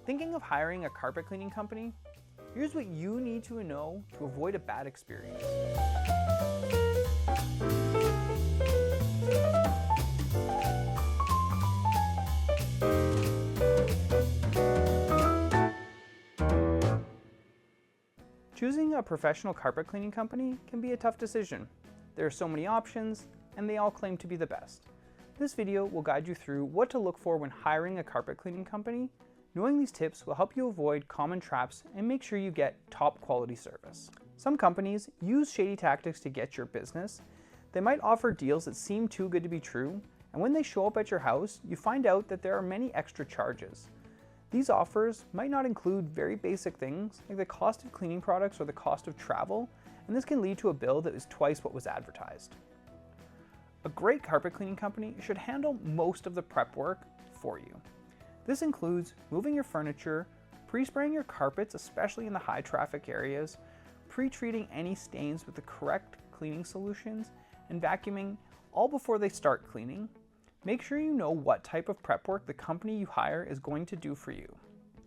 Thinking of hiring a carpet cleaning company? Here's what you need to know to avoid a bad experience. Choosing a professional carpet cleaning company can be a tough decision. There are so many options, and they all claim to be the best. This video will guide you through what to look for when hiring a carpet cleaning company. Knowing these tips will help you avoid common traps and make sure you get top quality service. Some companies use shady tactics to get your business. They might offer deals that seem too good to be true, and when they show up at your house, you find out that there are many extra charges. These offers might not include very basic things like the cost of cleaning products or the cost of travel, and this can lead to a bill that is twice what was advertised. A great carpet cleaning company should handle most of the prep work for you. This includes moving your furniture, pre-spraying your carpets, especially in the high traffic areas, pre-treating any stains with the correct cleaning solutions, and vacuuming all before they start cleaning. Make sure you know what type of prep work the company you hire is going to do for you.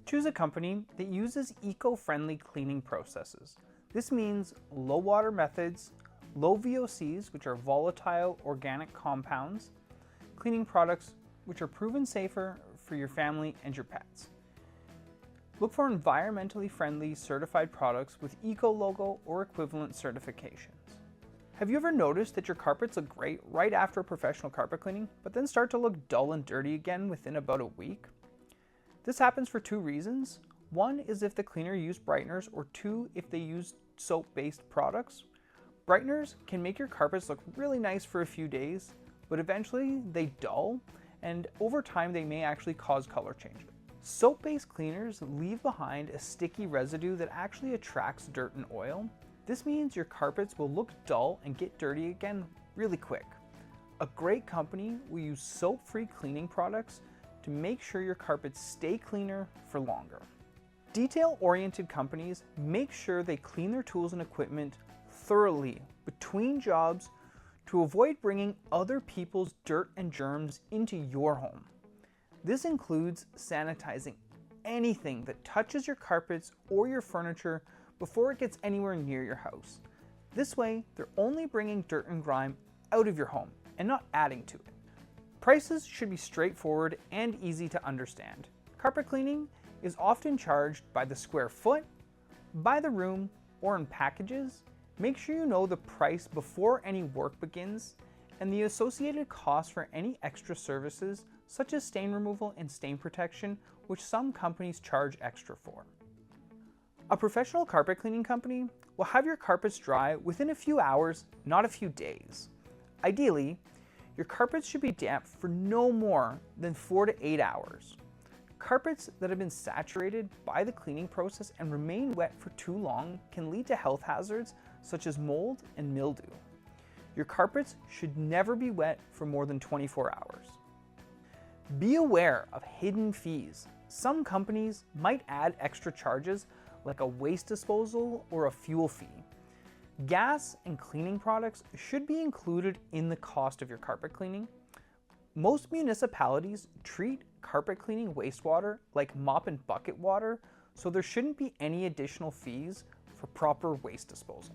Choose a company that uses eco-friendly cleaning processes. This means low water methods, low VOCs, which are volatile organic compounds, cleaning products which are proven safer for your family and your pets. Look for environmentally friendly certified products with eco logo or equivalent certifications. Have you ever noticed that your carpets look great right after professional carpet cleaning, but then start to look dull and dirty again within about a week? This happens for two reasons. One is if the cleaner used brighteners, or two, if they used soap-based products. Brighteners can make your carpets look really nice for a few days, but eventually they dull, and over time they may actually cause color changes. Soap-based cleaners leave behind a sticky residue that actually attracts dirt and oil. This means your carpets will look dull and get dirty again really quick. A great company will use soap-free cleaning products to make sure your carpets stay cleaner for longer. Detail-oriented companies make sure they clean their tools and equipment thoroughly between jobs to avoid bringing other people's dirt and germs into your home. This includes sanitizing anything that touches your carpets or your furniture before it gets anywhere near your house. This way, they're only bringing dirt and grime out of your home and not adding to it. Prices should be straightforward and easy to understand. Carpet cleaning is often charged by the square foot, by the room, or in packages. Make sure you know the price before any work begins and the associated costs for any extra services such as stain removal and stain protection, which some companies charge extra for. A professional carpet cleaning company will have your carpets dry within a few hours, not a few days. Ideally, your carpets should be damp for no more than 4 to 8 hours. Carpets that have been saturated by the cleaning process and remain wet for too long can lead to health hazards such as mold and mildew. Your carpets should never be wet for more than 24 hours. Be aware of hidden fees. Some companies might add extra charges like a waste disposal or a fuel fee. Gas and cleaning products should be included in the cost of your carpet cleaning. Most municipalities treat carpet cleaning wastewater like mop and bucket water, so there shouldn't be any additional fees for proper waste disposal.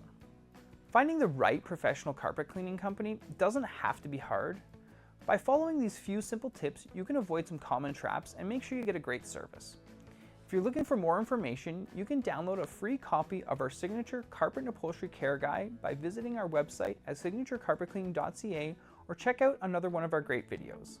Finding the right professional carpet cleaning company doesn't have to be hard. By following these few simple tips, you can avoid some common traps and make sure you get a great service. If you're looking for more information, you can download a free copy of our signature carpet and upholstery care guide by visiting our website at signaturecarpetcleaning.ca or check out another one of our great videos.